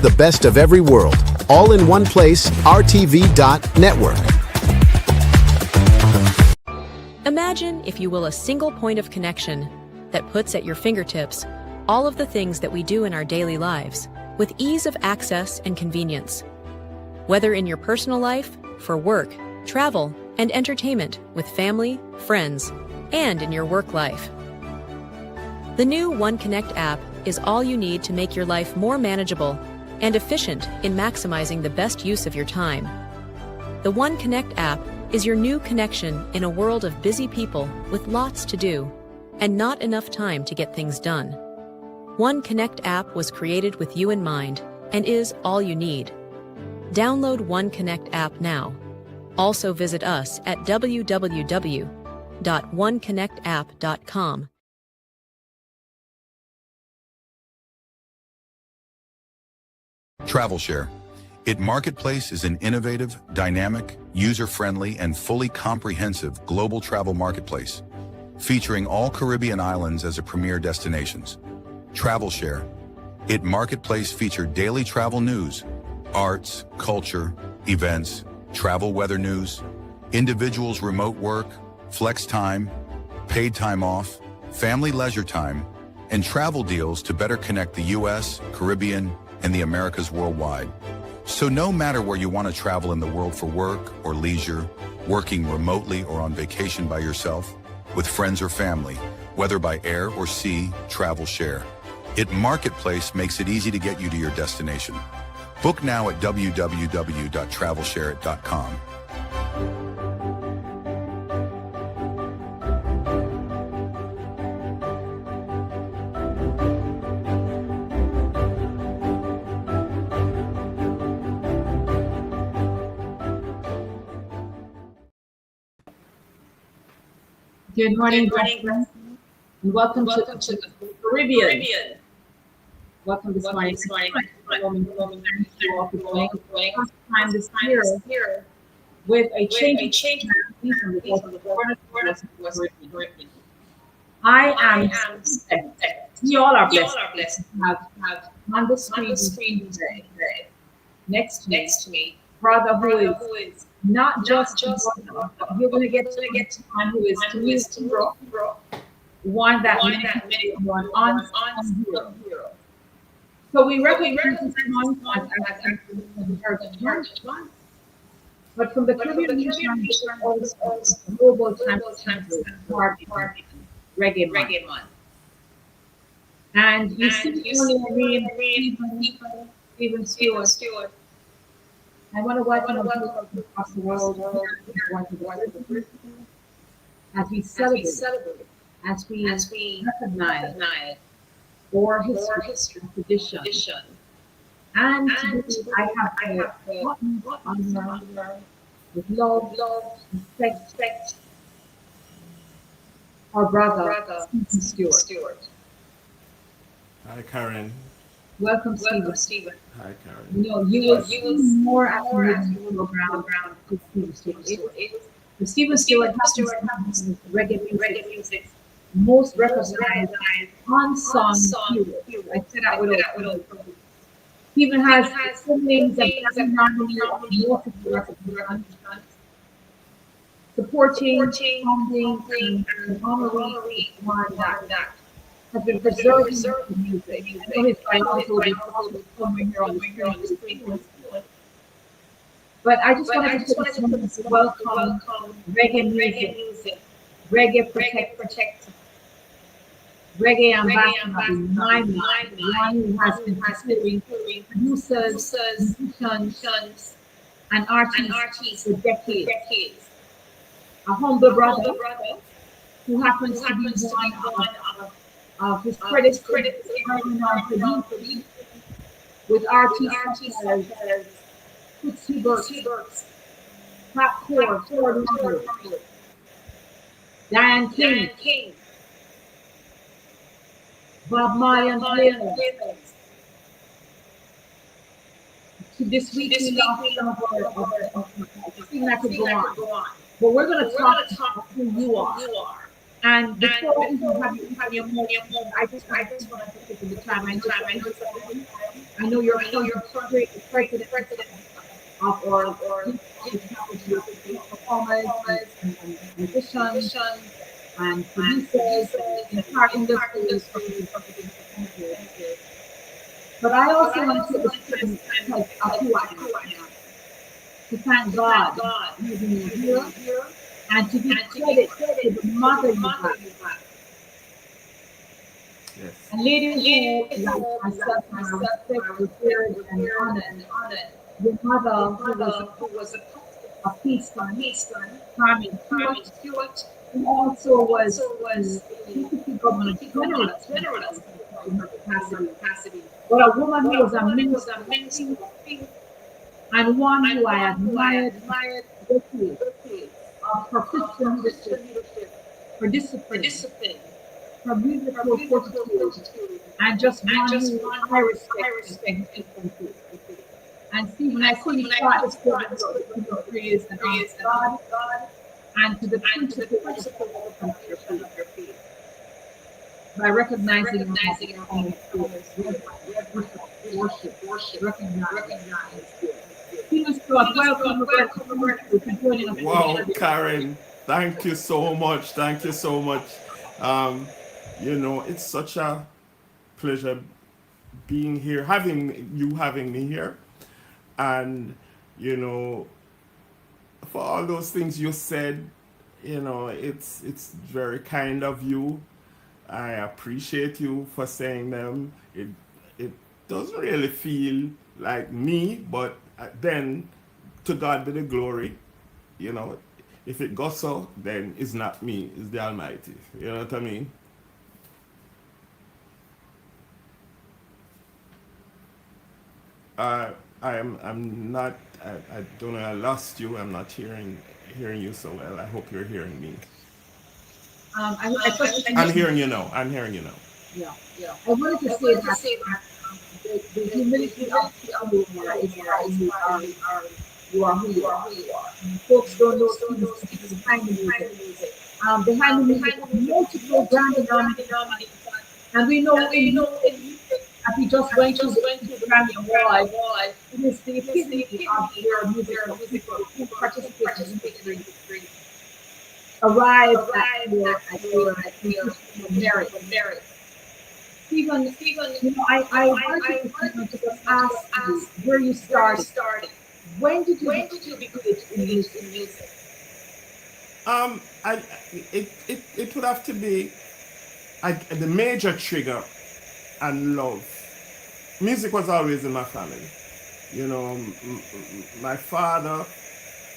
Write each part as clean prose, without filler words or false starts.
the best of every world, all in one place, RTV.network. Imagine, if you will, a single point of connection that puts at your fingertips all of the things that we do in our daily lives with ease of access and convenience. Whether in your personal life, for work, travel, and entertainment with family, friends, and in your work life. The new OneConnect app is all you need to make your life more manageable and efficient in maximizing the best use of your time. The OneConnect app is your new connection in a world of busy people with lots to do and not enough time to get things done. OneConnect app was created with you in mind and is all you need. Download OneConnect app now. Also visit us at www.oneconnectapp.com. TravelShare. It Marketplace is an innovative, dynamic, user-friendly, and fully comprehensive global travel marketplace, featuring all Caribbean islands as a premier destinations. TravelShare. It Marketplace featured daily travel news, arts, culture, events, travel weather news, individuals' remote work, flex time, paid time off, family leisure time, and travel deals to better connect the U.S., Caribbean, and the Americas worldwide. So no matter where you want to travel in the world for work or leisure, working remotely or on vacation by yourself, with friends or family, whether by air or sea, TravelShare. It Marketplace makes it easy to get you to your destination. Book now at www.travelshareit.com. Good morning, friends, and welcome to the Caribbean. Welcome this morning. First time this year with a change from the Caribbean. I am we all are blessed to have on the screen today. Next to me, brother who is not just brother, but you're going to get to one who is to me hero, one that many one on hero. So we recognize this month as Heritage Month, but from the Caribbean region, it's global time reggae month. And you see Stephen Stewart. I want to welcome across the world as we celebrate, as we recognize our history and tradition. And I have the honor with love, respect, our brother, Stephen Stewart. Hi, Karen. Welcome, Stephen. Hi, Karen. You will see more as we go around with Stephen Stewart. Stephen Stewart has reggae music most recognized unsung heroes. I said that with Stephen has siblings and family supporting, funding, and honoring one that has been preserving music. I know his biology will be coming here on the screen. But I just wanted to welcome reggae music, reggae protect, reggae ambassador in my mind, one who has been considering producers, musicians, and artists for decades. A humble brother who happens to be one of his credits with artists as Tootsie Burks, Pat Core, Ford Lumber, Diane King, Bob Marley and Taylor. This week we lost some of our I could go on. But we're going to talk about who you are. And before we have your moment, I just want to take the time and I know you're currently the president of our performers and musicians and producers and entire industry. But I also want to take this time because of who I am to thank God for using me here and to give credit to the mother you have. Yes. And lady who, like myself, and I respect, revered, and honored your mother who was a peaceful, charming Stewart, who also was the deputy governor general in her capacity. But a woman who was a minister and one who I admired for decades of her Christian leadership, her discipline, her musical fortitude, and just one who I respect and too. And Stephen, I couldn't start this program without praise and honor God and to the principle of your faith by recognizing your own worship, recognize. Stephen Scott, welcome for joining us. Wow, Karen, thank you so much. Thank you so much. It's such a pleasure being here, having me here. And, for all those things you said, it's very kind of you. I appreciate you for saying them. It doesn't really feel like me, but then to God be the glory. If it goes so, then it's not me, it's the Almighty. You know what I mean? I'm not. I don't know. I lost you. I'm not hearing you so well. I hope you're hearing me. I'm hearing you now. Yeah. I wanted to say that the humility of who you are you are who you are. Folks don't know Stephen's behind the music. Behind the music, multiple Grammy nominations, and we know as we just went to the Grammy Award, it is the epitome of your musical people who participate in history arrived at your merit. Stephen, I wanted to just ask you where you started. When did you become in music? It would have to be the major trigger and love. Music was always in my family. My father,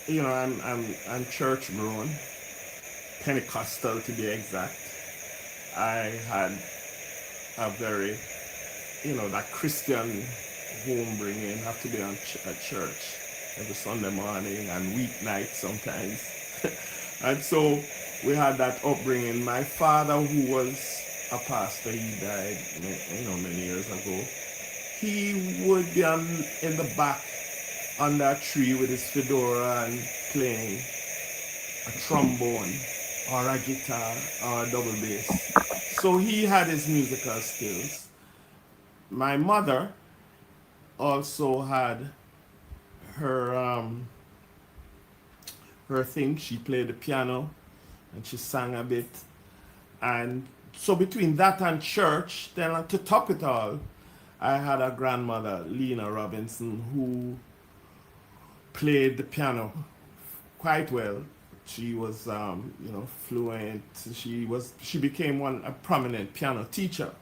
I'm church grown, Pentecostal to be exact. I had a very, that Christian home bringing, have to be at church every Sunday morning and weeknight sometimes. And so we had that upbringing. My father, who was a pastor, he died, many years ago. He would be in the back under a tree with his fedora and playing a trombone or a guitar or a double bass. So he had his musical skills. My mother also had her thing. She played the piano and she sang a bit. And so between that and church, then to top it all, I had a grandmother, Lena Robinson, who played the piano quite well. She was, fluent. She became a prominent piano teacher.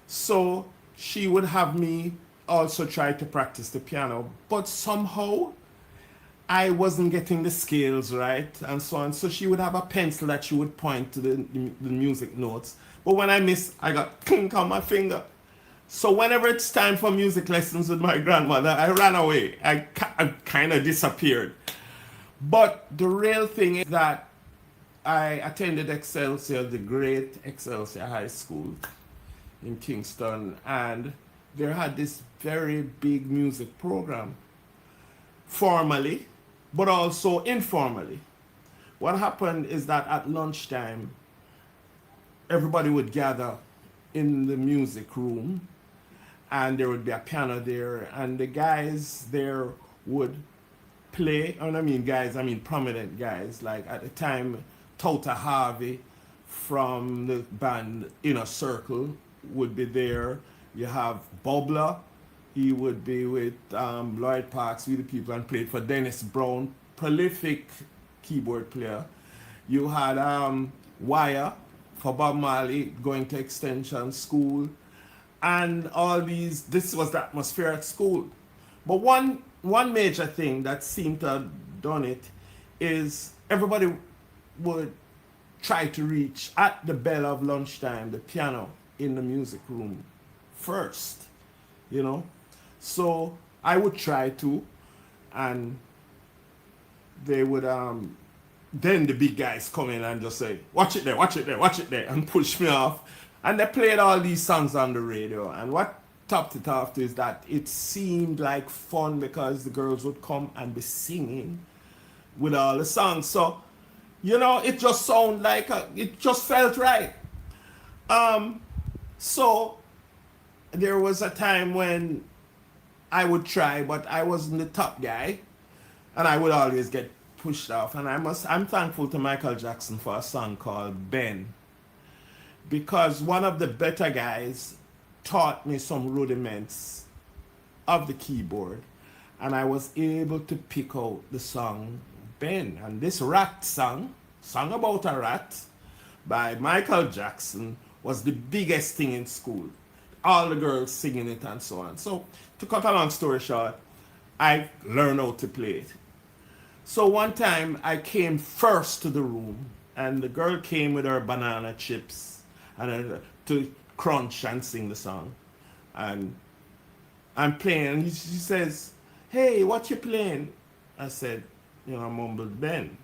So she would have me also try to practice the piano, but somehow I wasn't getting the scales right and so on. So she would have a pencil that she would point to the music notes. But when I missed, I got clink on my finger. So whenever it's time for music lessons with my grandmother, I ran away. I kind of disappeared. But the real thing is that I attended Excelsior, the great Excelsior High School in Kingston, and they had this very big music program, formally, but also informally. What happened is that at lunchtime, everybody would gather in the music room, and there would be a piano there, and the guys there would play. And I mean guys, I mean prominent guys. Like at the time, Tota Harvey from the band Inner Circle would be there. You have Bobla. He would be with Lloyd Parks, with the people, and played for Dennis Brown, prolific keyboard player. You had Wire for Bob Marley, going to extension school, and all these. This was the atmosphere at school. But one major thing that seemed to have done it is everybody would try to reach at the bell of lunchtime the piano in the music room first, you know. So I would try to, and they would then the big guys come in and just say, watch it there, watch it there, watch it there, and push me off. And they played all these songs on the radio. And what topped it off is that it seemed like fun because the girls would come and be singing with all the songs. So, you know, it just sounded like, it just felt right. So there was a time when I would try, but I wasn't the top guy. And I would always get pushed off. And I'm thankful to Michael Jackson for a song called Ben, because one of the better guys taught me some rudiments of the keyboard, and I was able to pick out the song Ben. And this rat song about a rat by Michael Jackson, was the biggest thing in school. All the girls singing it and so on. So to cut a long story short, I learned how to play it. So one time I came first to the room, and the girl came with her banana chips and to crunch and sing the song. And I'm playing, and she says, "Hey, what you playing?" I said, you know, I mumbled, "Ben."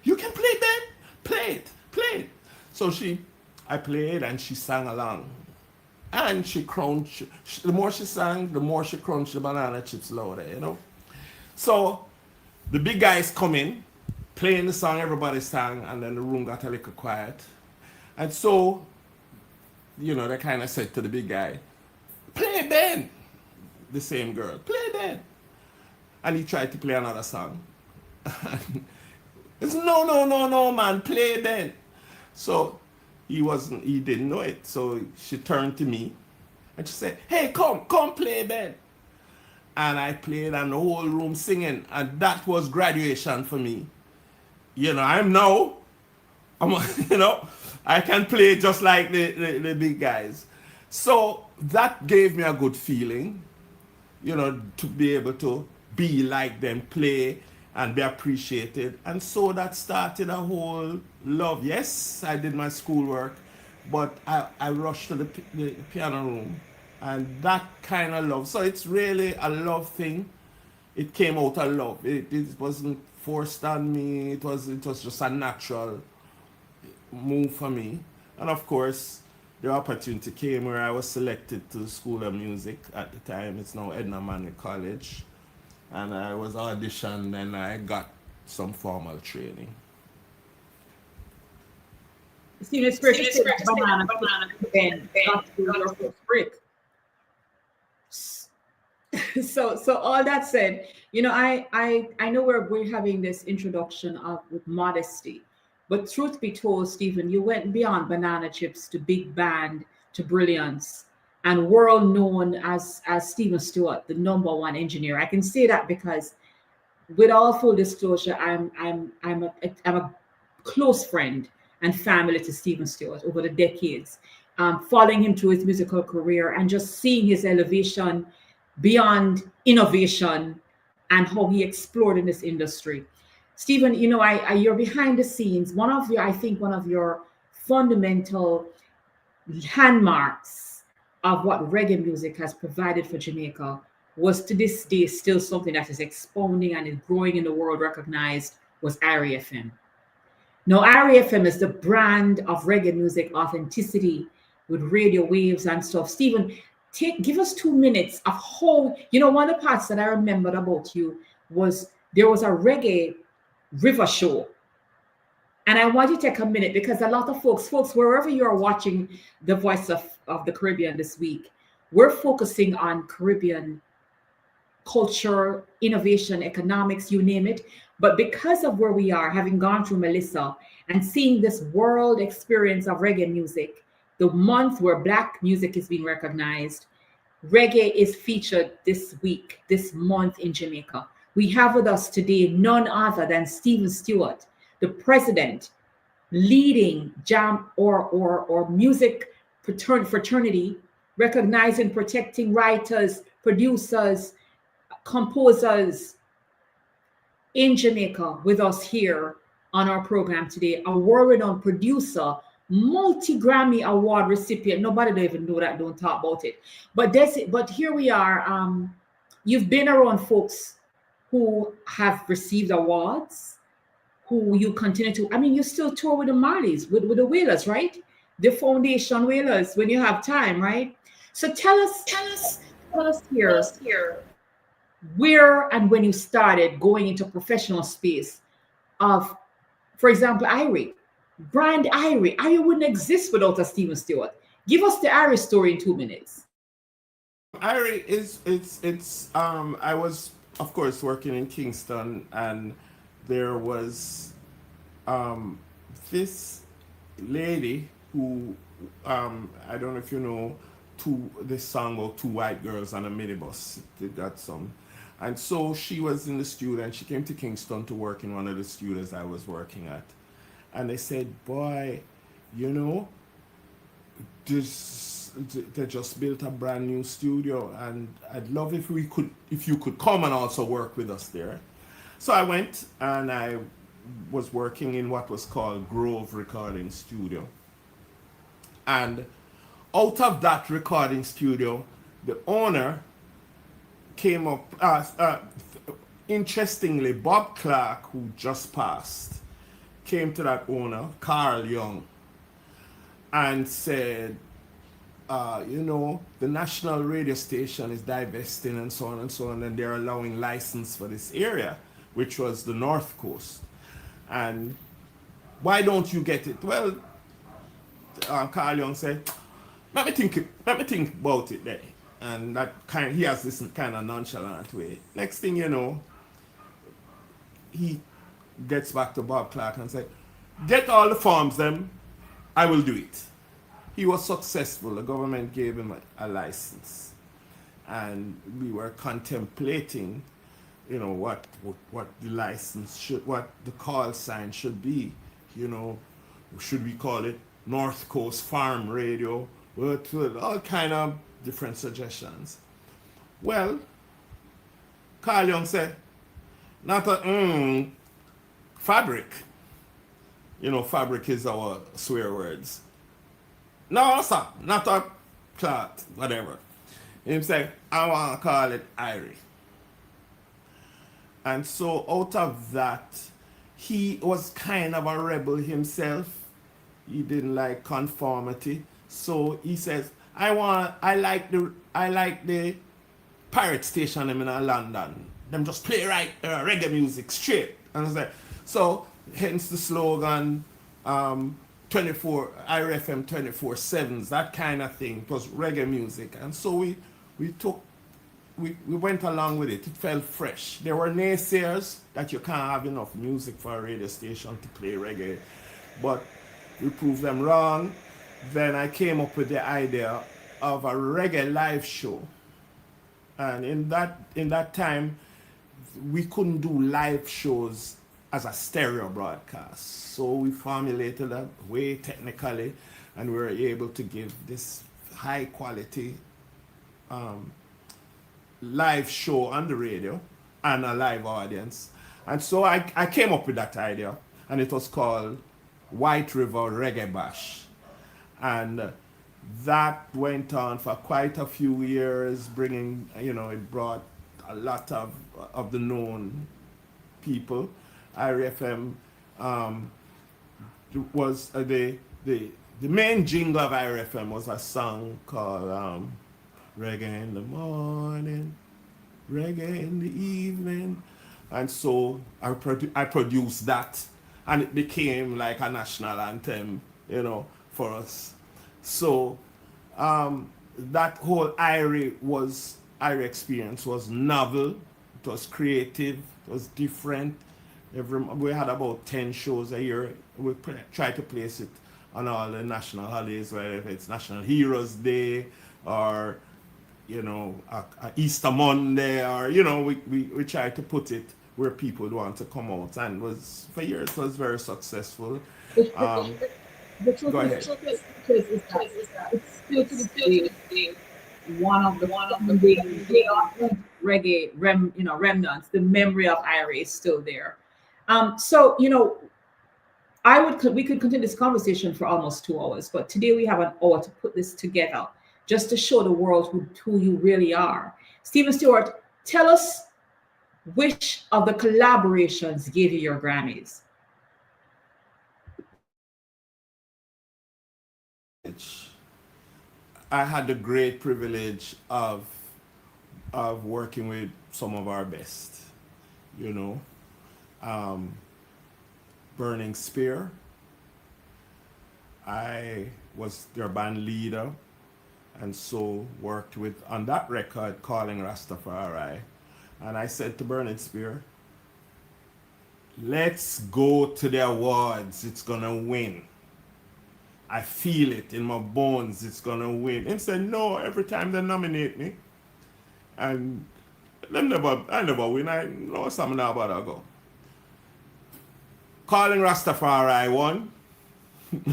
"You can play, Ben? Play it, play it." So I played, and she sang along. And she crunched, the more she sang, the more she crunched the banana chips louder, you know. So the big guys come in, playing the song, everybody sang, and then the room got a little quiet. And so, you know, they kind of said to the big guy, "Play Ben." The same girl, "Play Ben." And he tried to play another song. It's no, man, play Ben. So he didn't know it. So she turned to me and she said, "Hey, come play Ben." And I played, and the whole room singing, and that was graduation for me. You know, you know, I can play just like the big guys. So that gave me a good feeling, you know, to be able to be like them, play and be appreciated. And so that started a whole love. Yes, I did my schoolwork, but I rushed to the piano room, and that kind of love. So it's really a love thing. It came out of love. It wasn't forced on me. It was just a natural move for me. And of course, the opportunity came where I was selected to the School of Music at the time. It's now Edna Manley College. And I was auditioned, and I got some formal training. See, it's great to say banana Ben, not your first brick. So all that said, you know, I know we're having this introduction with modesty, but truth be told, Stephen, you went beyond banana chips to big band to brilliance and world known as Stephen Stewart, the #1 engineer. I can say that because, with all full disclosure, I'm a close friend and family to Stephen Stewart over the decades, following him through his musical career and just seeing his elevation beyond innovation and how he explored in this industry. Stephen, you know, you're behind the scenes. I think one of your fundamental landmarks of what reggae music has provided for Jamaica was, to this day, still something that is expounding and is growing in the world recognized, was Irie FM. Now, Irie FM is the brand of reggae music authenticity with radio waves and stuff. Stephen, give us 2 minutes of how, you know, one of the parts that I remembered about you was there was a reggae river show. And I want you to take a minute, because a lot of folks, wherever you are watching the Voice of the Caribbean this week, we're focusing on Caribbean culture, innovation, economics, you name it. But because of where we are, having gone through Melissa and seeing this world experience of reggae music, the month where Black music is being recognized, reggae is featured this week, this month in Jamaica. We have with us today none other than Stephen Stewart, the president, leading jam or music fraternity, recognizing, protecting writers, producers, composers in Jamaica with us here on our program today. A world-renowned producer, multi-Grammy Award recipient. Nobody don't even know that, don't talk about it. But here we are. You've been around folks who have received awards, who you continue to, I mean, you still tour with the Marleys, with the Wailers, right? The Foundation Wailers when you have time, right? So tell us here where and when you started going into professional space of, for example, Irie. Brand Irie. Irie wouldn't exist without a Stephen Stewart. Give us the Irie story in 2 minutes. Irie I was, of course, working in Kingston, and there was this lady who, I don't know if you know, this song about two white girls on a minibus. They got some. And so she was in the studio, and she came to Kingston to work in one of the studios I was working at. And they said, boy, you know, they just built a brand new studio, and I'd love if you could come and also work with us there. So I went, and I was working in what was called Grove Recording Studio. And out of that recording studio, the owner came up, interestingly, Bob Clark, who just passed, came to that owner, Carl Young, and said, you know, the national radio station is divesting and so on, and they're allowing license for this area, which was the North Coast. And why don't you get it? Well, Carl Young said, let me think about it there. And he has this kind of nonchalant way. Next thing you know, he gets back to Bob Clark and said, get all the forms them, I will do it. He was successful. The government gave him a license. And we were contemplating, you know, what the license should, what the call sign should be. You know, should we call it North Coast Farm Radio? All kind of different suggestions. Well, Carl Young said, not a fabric. You know, fabric is our swear words. No, sir, not a cloth, whatever. He said, I want to call it Irie. And so out of that, he was kind of a rebel himself. He didn't like conformity. So he says, I like the pirate station in London. Them just play reggae music straight. And I said, so hence the slogan 24 IRFM 24/7s, that kind of thing. It was reggae music. And so we went along with it. It felt fresh. There were naysayers that you can't have enough music for a radio station to play reggae, but we proved them wrong. Then I came up with the idea of a reggae live show. And in that time, we couldn't do live shows as a stereo broadcast. So we formulated a way technically, and we were able to give this high quality live show on the radio and a live audience. And so I came up with that idea, and it was called White River Reggae Bash. And that went on for quite a few years, bringing, it brought a lot of the known people. IRFM was the main jingle of IRFM was a song called Reggae in the Morning, Reggae in the Evening. And so I produced that, and it became like a national anthem, for us. So that whole Irie experience was novel, it was creative, it was different. We had about 10 shows a year. We try to place it on all the national holidays, whether it's National Heroes Day or a Easter Monday, or we try to put it where people would want to come out, and for years it was very successful. The truth Go is, ahead. is that it's still to this day one of the founding reggae remnants. The memory of Irie is still there. So we could continue this conversation for almost 2 hours, but today we have an hour to put this together, just to show the world who you really are. Stephen Stewart, tell us which of the collaborations gave you your Grammys. I had the great privilege of working with some of our best, Burning Spear. I was their band leader, and so worked on that record, Calling Rastafari. And I said to Burning Spear, let's go to the awards, it's gonna win. I feel it in my bones, it's gonna win. And said, no, every time they nominate me, and I never win. I know something about I go. Calling Rastafari won,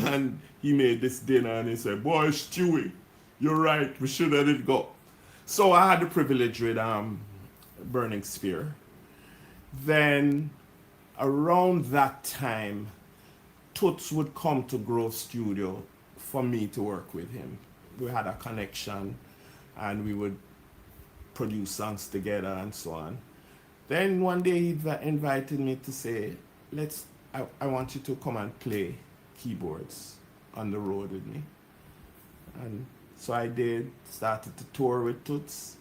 and he made this dinner and he said, boy, Stewie, you're right, we should let it go. So I had the privilege with Burning Spear. Then around that time, Toots would come to Grove Studio for me to work with him. We had a connection and we would produce songs together and so on. Then one day he invited me to say, I want you to come and play keyboards on the road with me. And so I did, started to tour with Toots.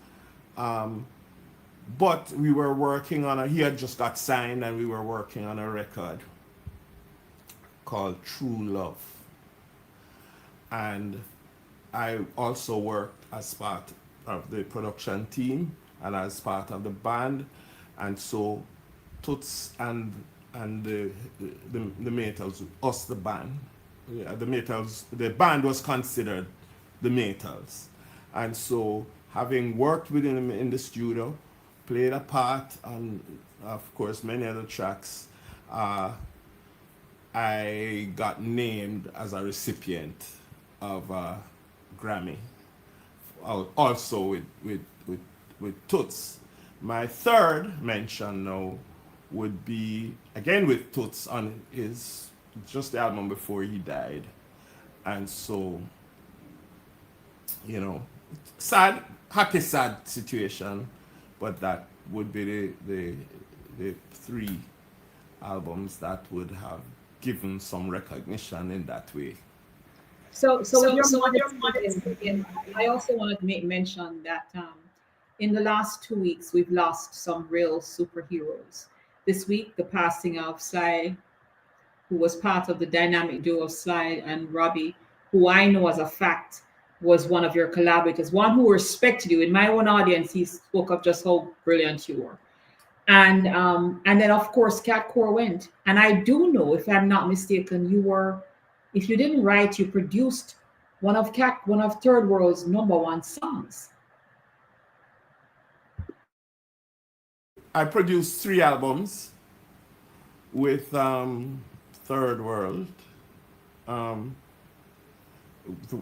But we were working he had just got signed, and we were working on a record called True Love. And I also worked as part of the production team and as part of the band. And so Toots and the Maytals, us the band, the Maytals, the band was considered the Maytals. And so having worked with him in the studio, played a part on, of course, many other tracks, I got named as a recipient of a Grammy, also with Toots. My third mention now would be, again with Toots, on just the album before he died. And so, sad situation, but that would be the three albums that would have given some recognition in that way. So I also wanted to make mention that in the last 2 weeks, we've lost some real superheroes. This week, the passing of Sly, who was part of the dynamic duo of Sly and Robbie, who I know as a fact was one of your collaborators, one who respected you. In my own audience, he spoke of just how brilliant you were. And then, of course, Cat Core went. And I do know, if I'm not mistaken, if you didn't write, you produced one of Third World's #1 songs. I produced 3 albums with Third World,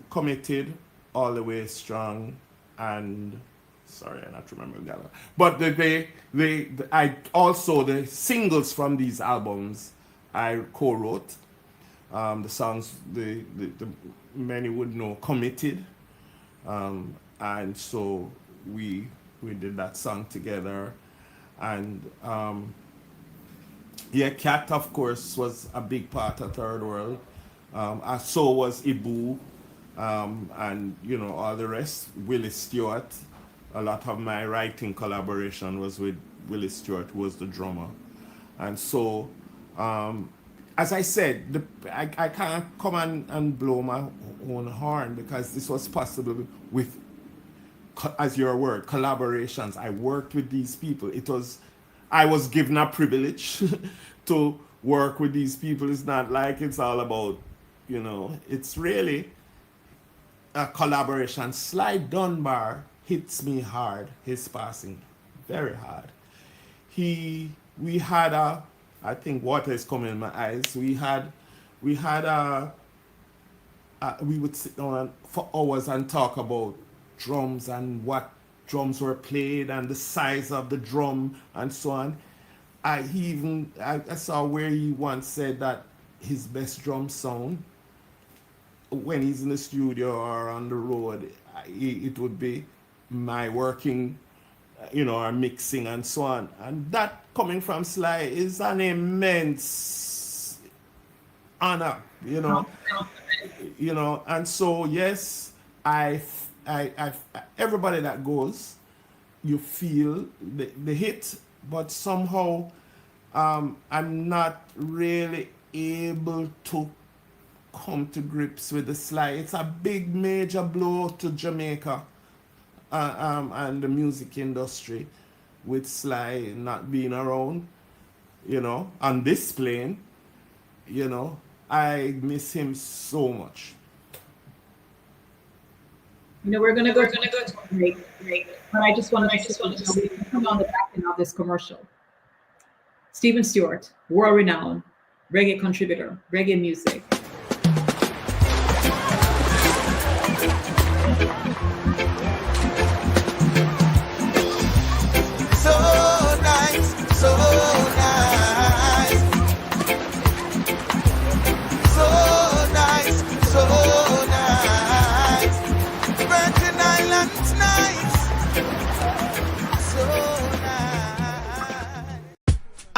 Committed, All the Way Strong, and sorry, I not remember the other. But I also, the singles from these albums I co-wrote. The songs the many would know, Committed, and so we did that song together. And Cat, of course, was a big part of Third World. So was Ibu, and all the rest. Willie Stewart. A lot of my writing collaboration was with Willie Stewart, who was the drummer. And so, as I said, I can't come and blow my own horn, because this was possible with as your word, collaborations. I worked with these people. I was given a privilege to work with these people. It's not like it's all about, it's really a collaboration. Sly Dunbar hits me hard, his passing, very hard. We had I think water is coming in my eyes. We would sit down for hours and talk about drums and what drums were played and the size of the drum and so on. I saw where he once said that his best drum sound when he's in the studio or on the road, it would be my working, or mixing and so on. And that coming from Sly is an immense honor, and so yes, I everybody that goes, you feel the hit, but somehow I'm not really able to come to grips with the Sly. It's a big major blow to Jamaica and the music industry with Sly not being around, on this plane. I miss him so much. We're gonna go to break. But I just wanted to come on the back end of this commercial. Stephen Stewart, world-renowned reggae contributor, reggae music.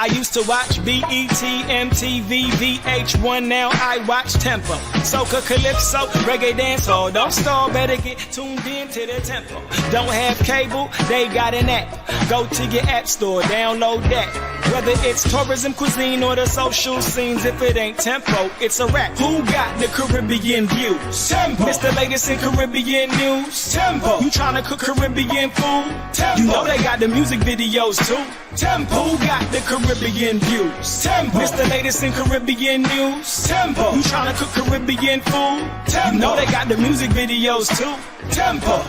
I used to watch BET, MTV, VH1, now I watch Tempo. Soca, Calypso, Reggae Dancehall. Don't stall, better get tuned in to the Tempo. Don't have cable, they got an app. Go to your app store, download that. Whether it's tourism, cuisine, or the social scenes, if it ain't Tempo, it's a rap. Who got the Caribbean views? Tempo. Mr. Latest in Caribbean news? Tempo. You tryna cook Caribbean food? Tempo. You know they got the music videos too. Tempo. Who got the Caribbean views? Tempo. Mr. Latest in Caribbean news? Tempo. You tryna cook Caribbean food? Tempo. You know they got the music videos too. Tempo.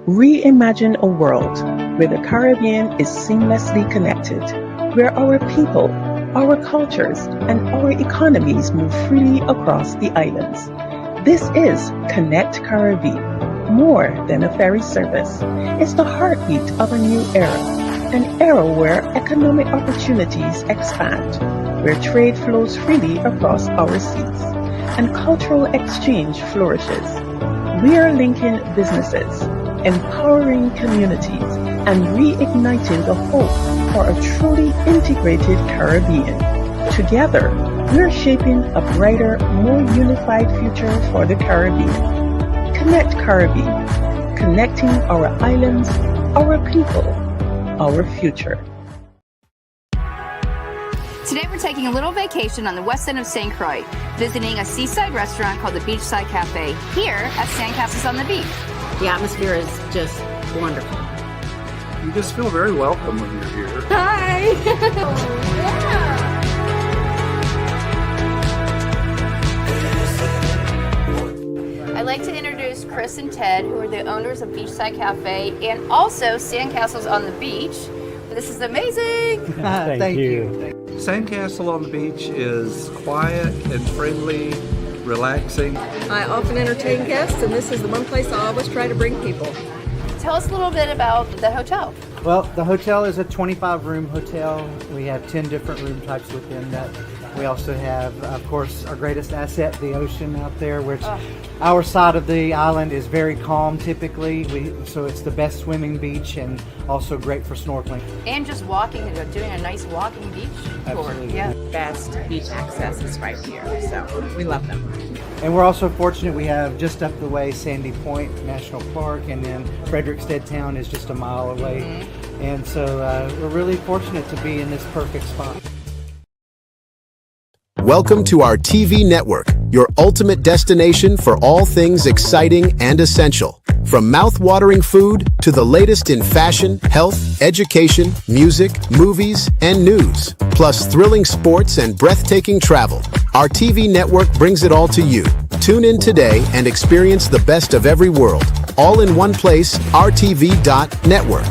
Reimagine a world where the Caribbean is seamlessly connected, where our people, our cultures, and our economies move freely across the islands. This is Connect Caribbean, more than a ferry service. It's the heartbeat of a new era, an era where economic opportunities expand, where trade flows freely across our seas, and cultural exchange flourishes. We are linking businesses, empowering communities, and reigniting the hope for a truly integrated Caribbean. Together, we're shaping a brighter, more unified future for the Caribbean. Connect Caribbean, connecting our islands, our people, our future. Today we're taking a little vacation on the west end of St. Croix, visiting a seaside restaurant called the Beachside Cafe, here at Sandcastles on the Beach. The atmosphere is just wonderful. You just feel very welcome when you're here. Hi! I'd like to introduce Chris and Ted, who are the owners of Beachside Cafe and also Sandcastles on the Beach. This is amazing! Thank you. Sandcastle on the Beach is quiet and friendly, relaxing. I often entertain guests, and this is the one place I always try to bring people. Tell us a little bit about the hotel. Well, the hotel is a 25-room hotel. We have 10 different room types within that. We also have, of course, our greatest asset, the ocean out there, which our side of the island is very calm typically. So it's the best swimming beach and also great for snorkeling. And just walking, doing a nice walking beach tour. Absolutely. Yeah. Best beach access is right here, so we love them. And we're also fortunate we have just up the way Sandy Point National Park, and then Frederickstead Town is just a mile away. Mm-hmm. And so we're really fortunate to be in this perfect spot. Welcome to our TV network, your ultimate destination for all things exciting and essential. From mouth-watering food to the latest in fashion, health, education, music, movies, and news, plus thrilling sports and breathtaking travel. Our TV network brings it all to you. Tune in today and experience the best of every world, all in one place, RTV.network.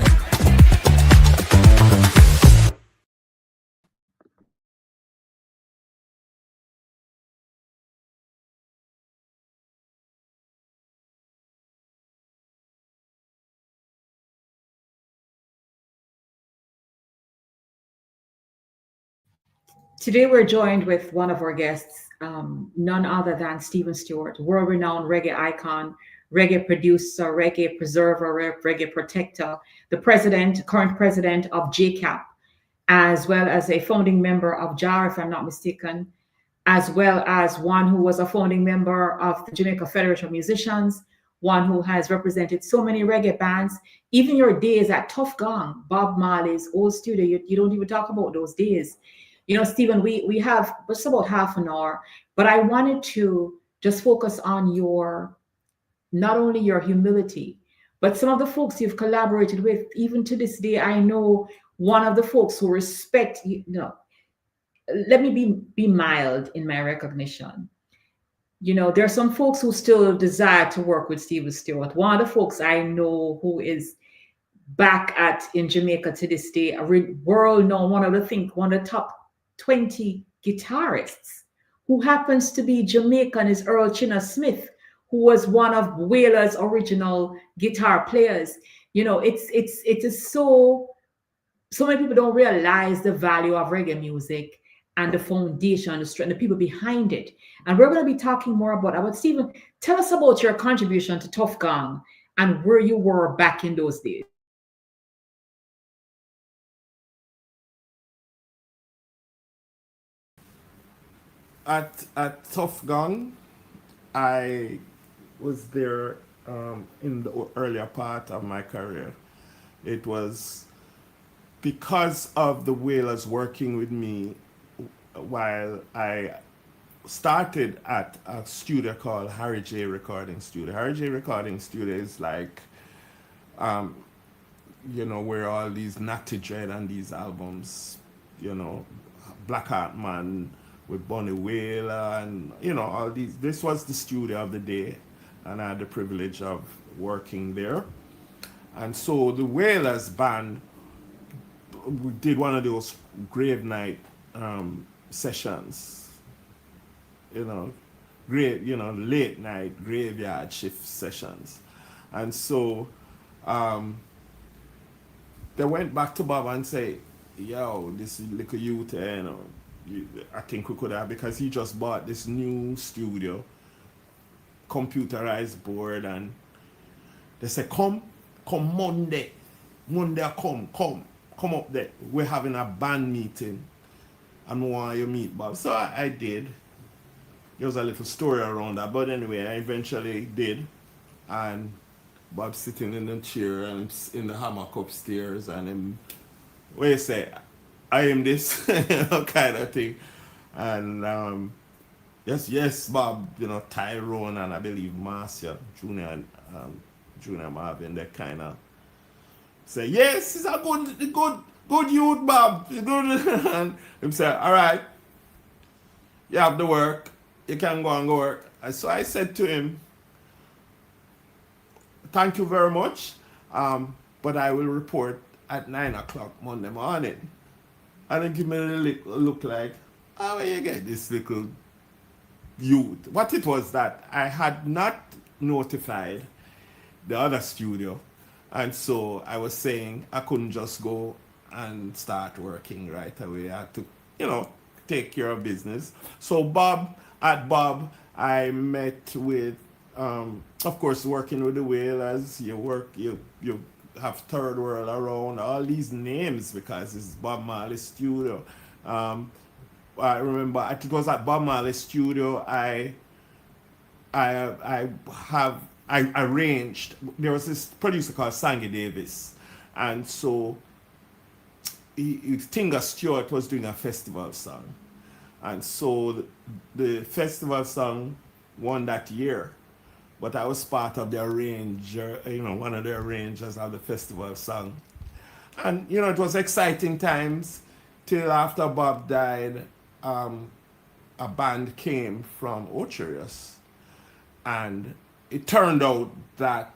Today we're joined with one of our guests, none other than Stephen Stewart, world-renowned reggae icon, reggae producer, reggae preserver, reggae protector, the current president of JCAP, as well as a founding member of JAR, if I'm not mistaken, as well as one who was a founding member of the Jamaica Federation of Musicians, one who has represented so many reggae bands. Even your days at Tough Gong, Bob Marley's old studio, you don't even talk about those days. You know, Stephen, we have just about half an hour, but I wanted to just focus on not only your humility, but some of the folks you've collaborated with. Even to this day, I know one of the folks who respect, let me be mild in my recognition. You know, there are some folks who still desire to work with Stephen Stewart. One of the folks I know who is back in Jamaica to this day, a world known, one of the top 20 guitarists, who happens to be Jamaican, is Earl Chinna Smith, who was one of Wailer's original guitar players. You know, it is so many people don't realize the value of reggae music and the foundation, the strength, the people behind it. And we're going to be talking more about Stephen. Tell us about your contribution to Tough Gong and where you were back in those days. At Tough Gong, I was there in the earlier part of my career. It was because of the Wailers working with me while I started at a studio called Harry J Recording Studio. Harry J Recording Studio is like, where all these Natty Dread and these albums, Black Heart Man with Bonnie Wailer and, all these. This was the studio of the day, and I had the privilege of working there. And so the Wailers band, we did one of those grave night sessions, late night graveyard shift sessions. And so they went back to Bob and say, yo, this little youth, I think we could have, because he just bought this new studio, computerized board, and they said, come Monday, come up there. We're having a band meeting and we want you to meet Bob. So I did. There was a little story around that, but anyway, I eventually did. And Bob sitting in the chair and in the hammock upstairs, and him, what you say, I am this kind of thing. And yes, Bob, Tyrone and I believe Marcia, Junior Marvin, they kind of say, yes, he's a good youth, Bob. Good. And him say, all right, you have the work, you can go and go work. And so I said to him, thank you very much, but I will report at 9 o'clock Monday morning. And then give me a look like, how will you get this little youth? What it was that I had not notified the other studio. And so I was saying I couldn't just go and start working right away. I had to, take care of business. So at Bob, I met with, of course, working with the Wailers. You have Third World Around, all these names, because it's Bob Marley's studio. I remember it was at Bob Marley's studio. I arranged. There was this producer called Sangy Davis, and so Tinga Stewart was doing a festival song, And so the festival song won that year. But I was part of the arranger, one of the arrangers of the festival song. And, it was exciting times till after Bob died. A band came from Ocherius, and it turned out that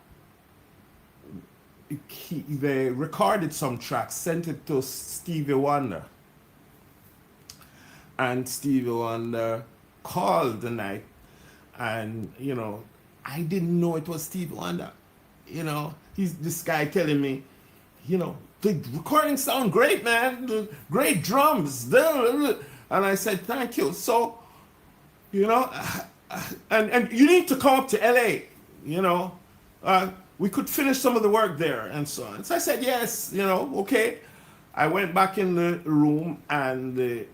they recorded some tracks, sent it to Stevie Wonder, and Stevie Wonder called the night, and I didn't know it was Stevie Wonder. He's this guy telling me, the recording sound great, man, great drums. And I said, thank you. So, and you need to come up to LA, we could finish some of the work there and so on. So I said, yes, okay. I went back in the room, and the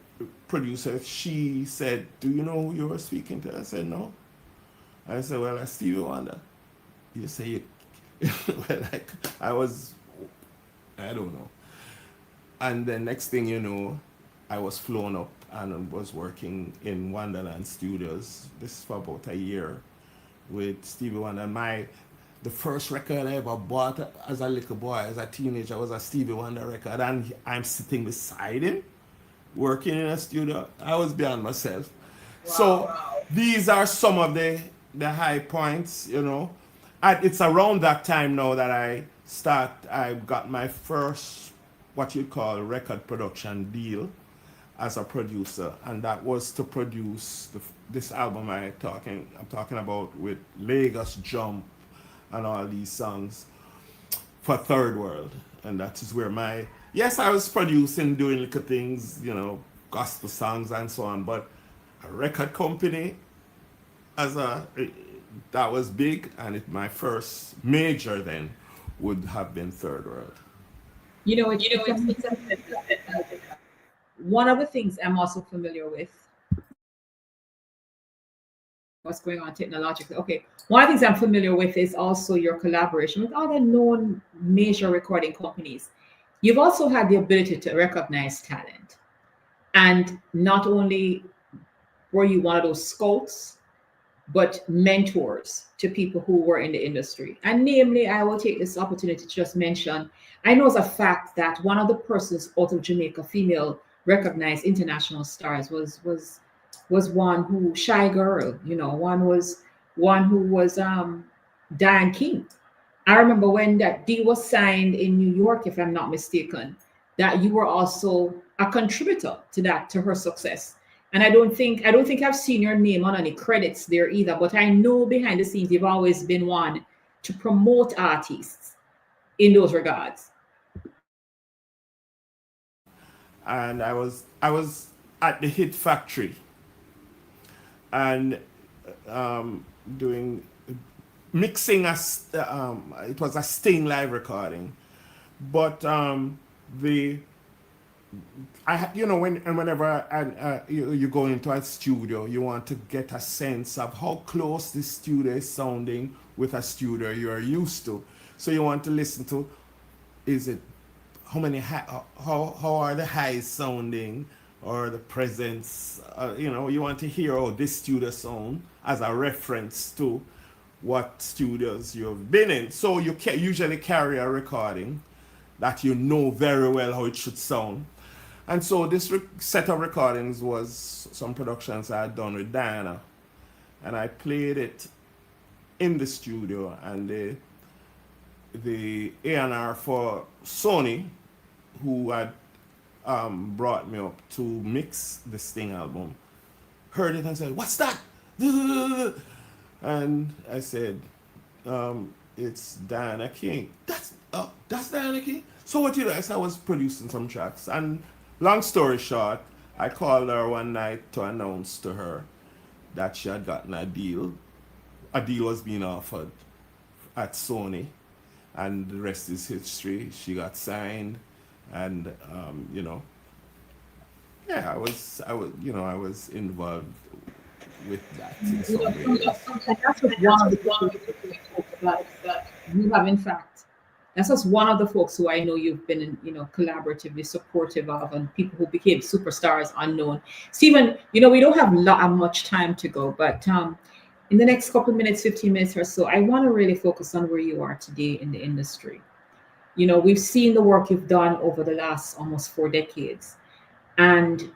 producer, she said, do you know who you were speaking to? I said, no. I said, well, that's Stevie Wonder. You say, well, I don't know. And the next thing you know, I was flown up and was working in Wonderland Studios. This is for about a year with Stevie Wonder. The first record I ever bought as a little boy, as a teenager, was a Stevie Wonder record, and I'm sitting beside him, working in a studio. I was beyond myself. Wow. So these are some of the high points, It's around that time now that I got my first, what you call, record production deal as a producer, and that was to produce this album I'm talking about, with Lagos Jump and all these songs for Third World. And that is where I was producing, doing little things, gospel songs and so on, but a record company that was big, and my first major then would have been Third World. One of the things I'm also familiar with, what's going on technologically. Okay, one of the things I'm familiar with is also your collaboration with other known major recording companies. You've also had the ability to recognize talent. And not only were you one of those scouts, but mentors to people who were in the industry. And namely, I will take this opportunity to just mention, I know as a fact that one of the persons out of Jamaica, female recognized international stars, was one who, Shy Girl, one who was Diane King. I remember when that deal was signed in New York, if I'm not mistaken, that you were also a contributor to her success. And I don't think I've seen your name on any credits there either, but I know behind the scenes you've always been one to promote artists in those regards. And I was at the Hit Factory and mixing it was a Sting live recording, but whenever you go into a studio, you want to get a sense of how close the studio is sounding with a studio you are used to. So you want to listen to, how are the highs sounding, or the presence, you want to hear how this studio sound as a reference to what studios you've been in. So you usually carry a recording that you know very well how it should sound. And so this set of recordings was some productions I had done with Diana, and I played it in the studio, and the A&R for Sony, who had brought me up to mix the Sting album, heard it and said, "What's that?" And I said, "It's Diana King." That's Diana King? So what you do? I was producing some tracks, and long story short, I called her one night to announce to her that she had gotten a deal. A deal was being offered at Sony, and the rest is history. She got signed, and I was involved with that in some ways. And that's what one of the things we talked about, that you have in fact That's just one of the folks who I know you've been, collaboratively supportive of, and people who became superstars unknown. Stephen, we don't have much time to go, but in the next couple of minutes, 15 minutes or so, I want to really focus on where you are today in the industry. We've seen the work you've done over the last almost 4 decades. And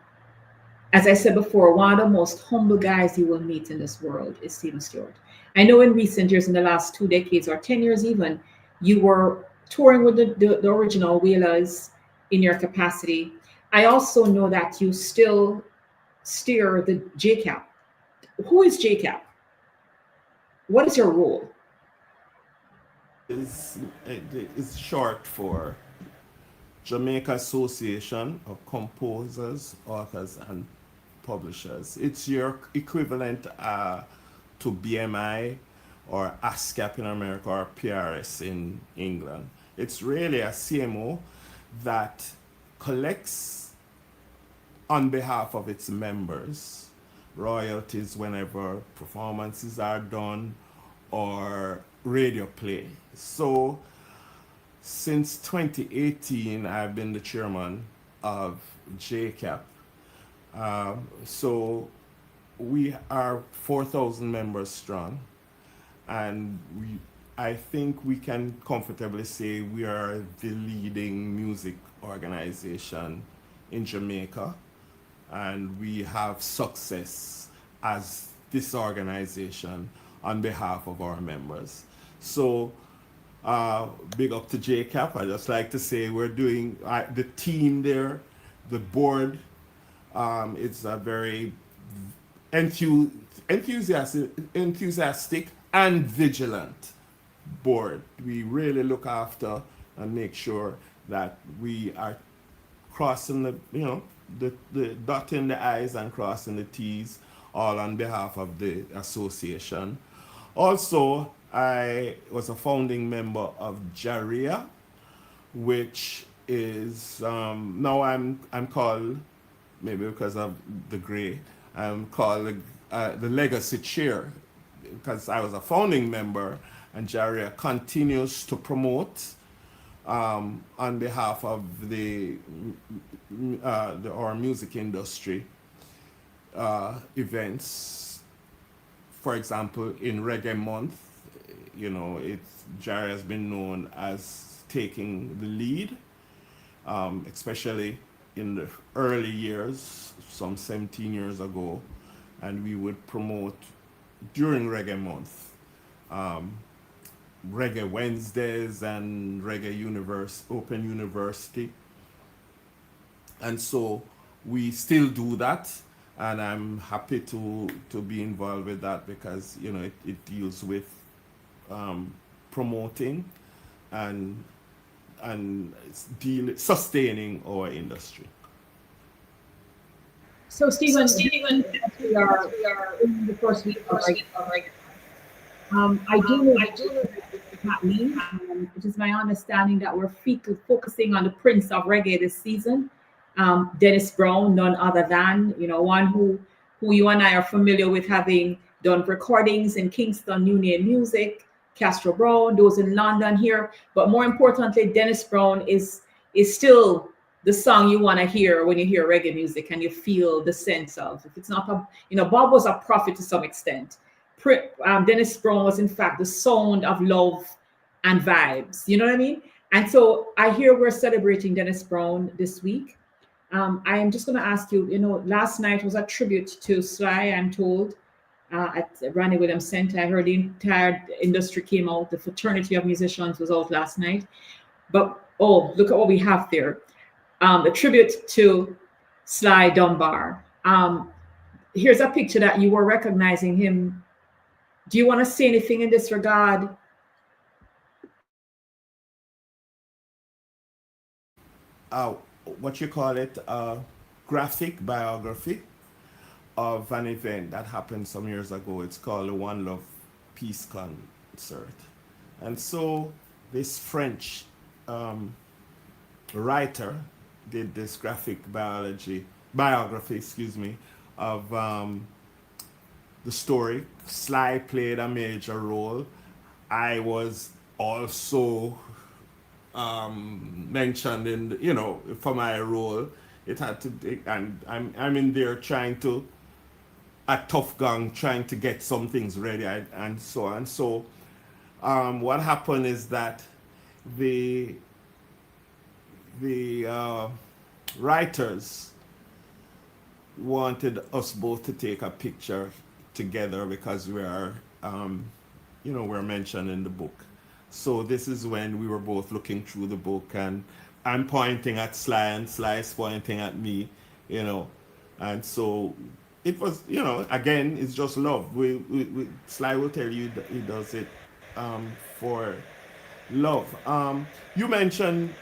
as I said before, one of the most humble guys you will meet in this world is Stephen Stewart. I know in recent years, in the last 2 decades or 10 years even, you were touring with the original Wheelers in your capacity. I also know that you still steer the JCAP. Who is JCAP? What is your role? It's short for Jamaica Association of Composers, Authors, and Publishers. It's your equivalent to BMI or ASCAP in America or PRS in England. It's really a CMO that collects on behalf of its members royalties whenever performances are done or radio play. So since 2018, I've been the chairman of JCAP. So we are 4,000 members strong, and I think we can comfortably say we are the leading music organization in Jamaica, and we have success as this organization on behalf of our members. So big up to JCAP. I just like to say we're doing the team there, the board. It's a very enthusiastic and vigilant board. We really look after and make sure that we are crossing the dotting the I's and crossing the T's, all on behalf of the association. Also, I was a founding member of JARIA, which is now I'm called, maybe because of the gray, I'm called the legacy chair, because I was a founding member, and JARIA continues to promote on behalf of our music industry events. For example, in Reggae Month, JARIA has been known as taking the lead, especially in the early years, some 17 years ago, and we would promote during Reggae Month, Reggae Wednesdays and Reggae Open University. And so we still do that, and I'm happy to be involved with that because it deals with promoting and sustaining our industry. So Stephen, we are in the first week of Reggae. I do know it's happening. It is my understanding that we're focusing on the Prince of Reggae this season, Dennis Brown, none other than one who you and I are familiar with, having done recordings in Kingston, New Name Music, Castro Brown, those in London here. But more importantly, Dennis Brown is still the song you want to hear when you hear reggae music, and you feel the sense of. If it's not Bob was a prophet to some extent. Dennis Brown was in fact the sound of love and vibes. You know what I mean? And so I hear we're celebrating Dennis Brown this week. I am just going to ask you. Last night was a tribute to Sly, I'm told, at Randy Williams Center. I heard the entire industry came out. The fraternity of musicians was out last night. But look at what we have there. A tribute to Sly Dunbar. Here's a picture that you were recognizing him. Do you want to say anything in this regard? What you call it, graphic biography of an event that happened some years ago. It's called the One Love Peace Concert. And so this French writer did this graphic biography, of the story. Sly played a major role. I was also mentioned in, you know, for my role. It had to be, and I'm in there trying to, at Tough Gang, trying to get some things ready and so on. So what happened is that the writers wanted us both to take a picture together because we are, you know, we're mentioned in the book. So this is when we were both looking through the book, and I'm pointing at Sly and Sly's pointing at me, you know, and so it was, you know, again, it's just love. Sly will tell you that he does it for love. You mentioned,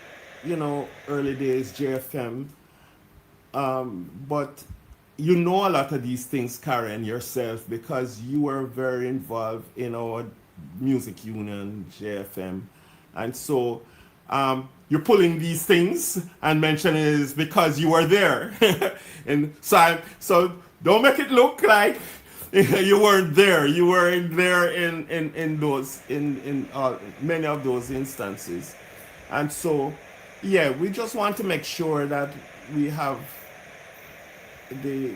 you know, early days JFM, but you know a lot of these things, Karen, yourself, because you were very involved in our music union, JFM. And so you're pulling these things and mentioning it is because you were there. And so don't make it look like you weren't there. You were there in those, in many of those instances. And so, yeah, we just want to make sure that we have the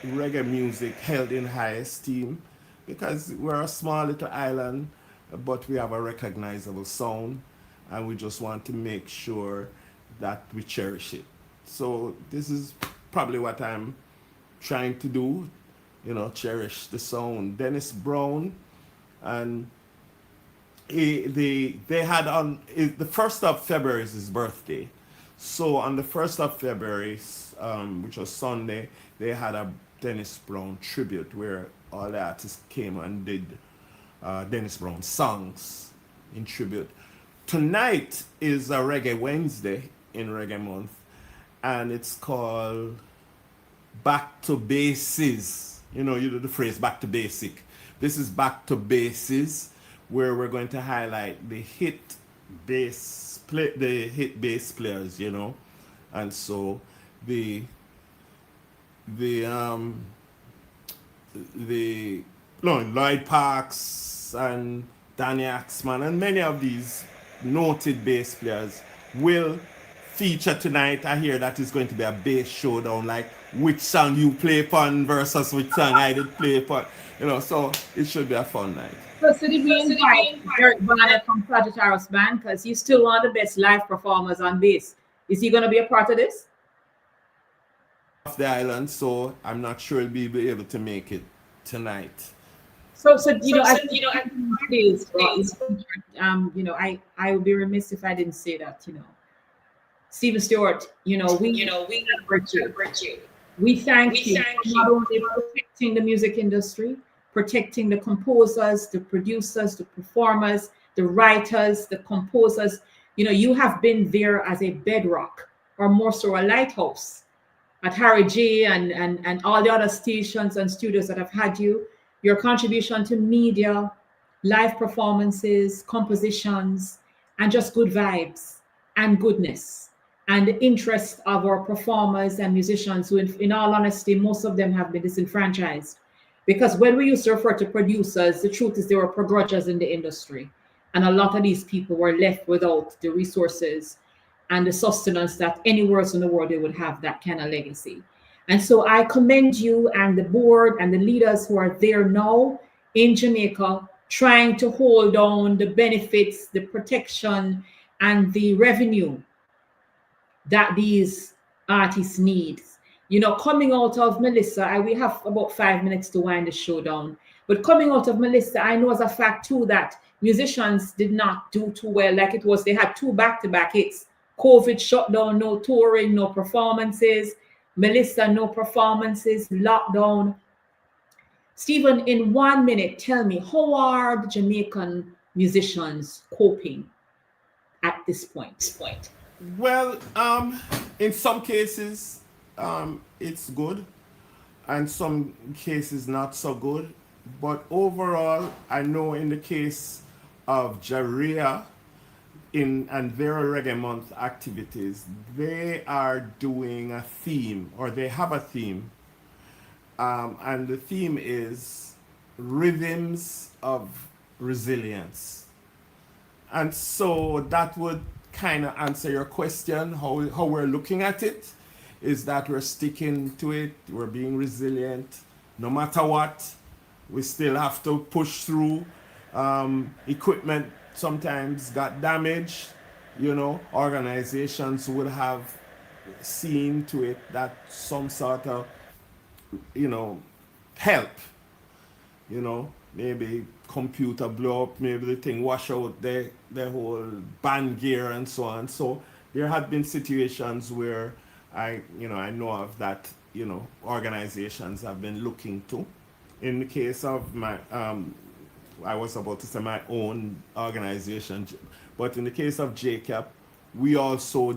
reggae music held in high esteem, because we're a small little island, but we have a recognizable sound, and we just want to make sure that we cherish it. So this is probably what I'm trying to do, you know, cherish the sound. Dennis Brown, and they had on the 1st of February is his birthday. So on the 1st of February, which was Sunday, they had a Dennis Brown tribute where all the artists came and did Dennis Brown songs in tribute. Tonight is a Reggae Wednesday in Reggae Month, and it's called Back to Bases. You know, you do the phrase back to basic. This is Back to Bases, where we're going to highlight the hit bass players, you know. And so Lloyd Parks and Danny Axman and many of these noted bass players will feature tonight. I hear that it's going to be a bass showdown, like which song you play fun versus which song I did play fun, you know, so it should be a fun night. So did we invite Eric Barnett from Sagittarius Band, because he's still one of the best live performers on bass. Is he going to be a part of this? Off the island, so I'm not sure he'll be able to make it tonight. So you know, I would be remiss if I didn't say that, you know. Stephen Stewart, we celebrate you. We thank you for not only protecting the music industry, protecting the composers, the producers, the performers, the writers, the composers. You have been there as a bedrock, or more so a lighthouse, at Harry J and all the other stations and studios that have had you. Your contribution to media, live performances, compositions, and just good vibes and goodness, and the interest of our performers and musicians who, in all honesty, most of them have been disenfranchised. Because when we used to refer to producers, the truth is they were begrudgers in the industry. And a lot of these people were left without the resources and the sustenance that anywhere else in the world they would have that kind of legacy. And so I commend you and the board and the leaders who are there now in Jamaica, trying to hold on the benefits, the protection, and the revenue that these artists need. Coming out of Melissa, we have about 5 minutes to wind the show down. But coming out of Melissa, I know as a fact too that musicians did not do too well like it was. They had 2 back-to-back hits. COVID shut down, no touring, no performances. Melissa, no performances, lockdown. Stephen, in 1 minute, tell me, how are the Jamaican musicians coping at this point? Well, in some cases, it's good, and some cases not so good. But overall, I know in the case of Jaria and their Reggae Month activities, they are doing a theme, or they have a theme, and the theme is Rhythms of Resilience. And so that would kind of answer your question, how we're looking at it, is that we're sticking to it. We're being resilient. No matter what, we still have to push through. Equipment sometimes got damaged. You know, organizations would have seen to it that some sort of, you know, help. You know, maybe computer blow up, maybe the thing wash out the whole band gear and so on. So there have been situations where I know of that, you know, organizations have been looking to. In the case of my, I was about to say my own organization, but in the case of JCAP, we also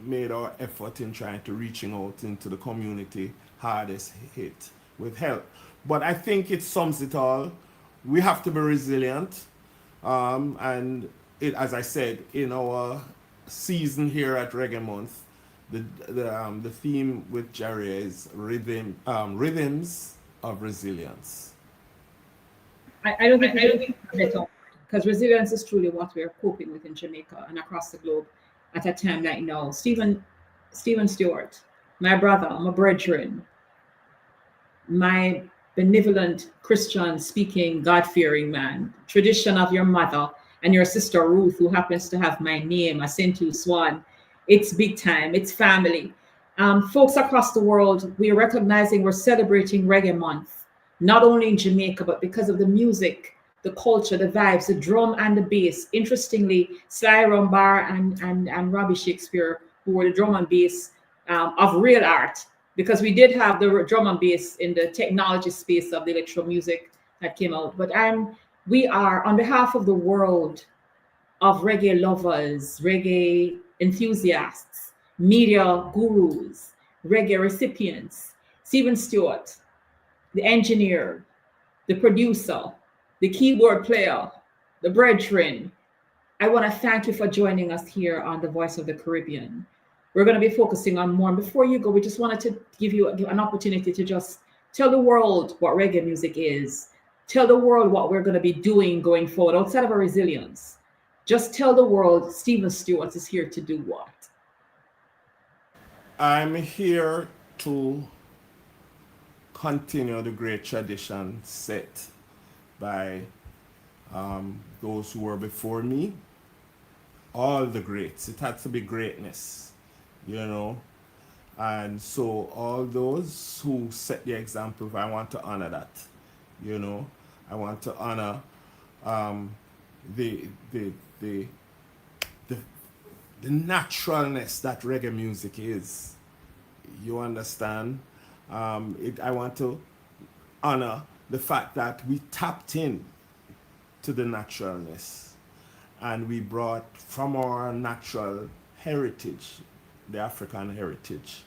made our effort in trying to reaching out into the community hardest hit with help. But I think it sums it all. We have to be resilient, and as I said, in our season here at Reggae Month, the theme with Jerry is rhythms of resilience. I don't think because resilience is truly what we are coping with in Jamaica and across the globe at a time like now. Stephen Stewart, my brother, my brethren, my benevolent Christian speaking, God-fearing man, tradition of your mother and your sister Ruth, who happens to have my name, I sent you Swan. It's big time, it's family. Folks across the world, we are recognizing we're celebrating Reggae Month, not only in Jamaica, but because of the music, the culture, the vibes, the drum and the bass. Interestingly, Sly Rumbar and Robbie Shakespeare, who were the drum and bass of real art, because we did have the drum and bass in the technology space of the electro music that came out. But we are, on behalf of the world of reggae lovers, reggae enthusiasts, media gurus, reggae recipients, Stephen Stewart, the engineer, the producer, the keyboard player, the brethren, I want to thank you for joining us here on The Voice of the Caribbean. We're going to be focusing on more. And before you go, we just wanted to give you an opportunity to just tell the world what reggae music is. Tell the world what we're going to be doing going forward outside of our resilience. Just tell the world Stephen Stewart is here to do what? I'm here to continue the great tradition set by those who were before me. All the greats. It had to be greatness, you know. And so all those who set the example, I want to honor that, you know. I want to honor the naturalness that reggae music is. You understand? I want to honor the fact that we tapped in to the naturalness and we brought from our natural heritage, the African heritage,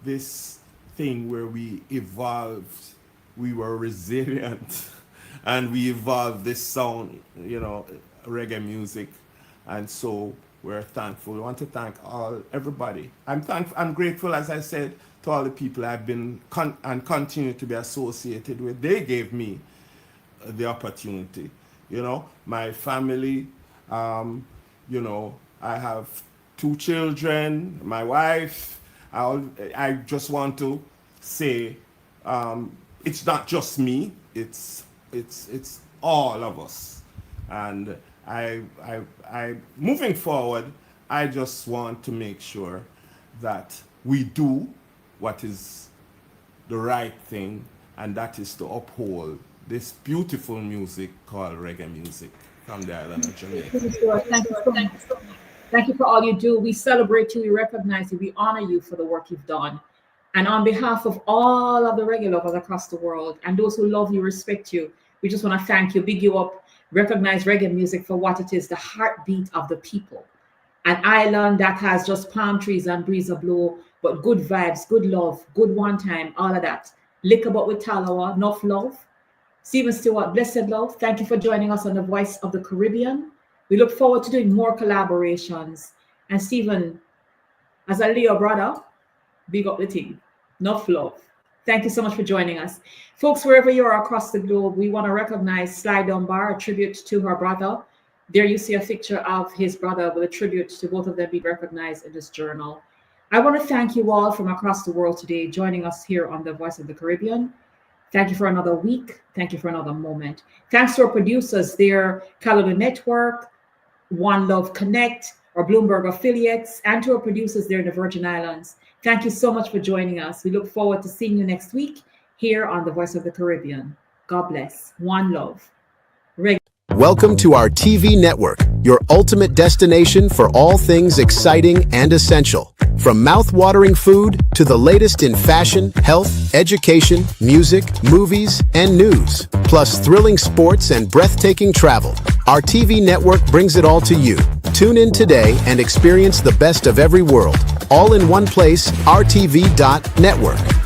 this thing where we evolved, we were resilient, and we evolved this sound, you know, reggae music. And so we're thankful. We want to thank everybody. I'm grateful, as I said, to all the people I've been and continue to be associated with. They gave me the opportunity. You know, my family, you know, I have 2 children, my wife. I just want to say, it's not just me. It's all of us. And I moving forward, I just want to make sure that we do what is the right thing, and that is to uphold this beautiful music called reggae music from the island of Jamaica. Thank you so much. Thank you for all you do. We celebrate you, we recognize you, we honor you for the work you've done. And on behalf of all of the reggae lovers across the world and those who love you, respect you, we just want to thank you, big you up, recognize reggae music for what it is, the heartbeat of the people. An island that has just palm trees and breeze a blow, but good vibes, good love, good one time, all of that. Lick about with Talawa, enough love. Stephen Stewart, blessed love. Thank you for joining us on The Voice of the Caribbean. We look forward to doing more collaborations. And Stephen, as a Leo brother, big up the team. Enough love. Thank you so much for joining us. Folks, wherever you are across the globe, we want to recognize Sly Dunbar, a tribute to her brother, There you see a picture of his brother with a tribute to both of them being recognized in this journal. I want to thank you all from across the world today joining us here on the Voice of the Caribbean. Thank you for another week. Thank you for another moment. Thanks to our producers there, Calendar Network, One Love Connect, our Bloomberg affiliates, and to our producers there in the Virgin Islands. Thank you so much for joining us. We look forward to seeing you next week here on the Voice of the Caribbean. God bless. One love. Welcome to our TV network, your ultimate destination for all things exciting and essential. From mouth-watering food to the latest in fashion, health, education, music, movies, and news, plus thrilling sports and breathtaking travel. Our TV network brings it all to you. Tune in today and experience the best of every world, all in one place, RTV.network.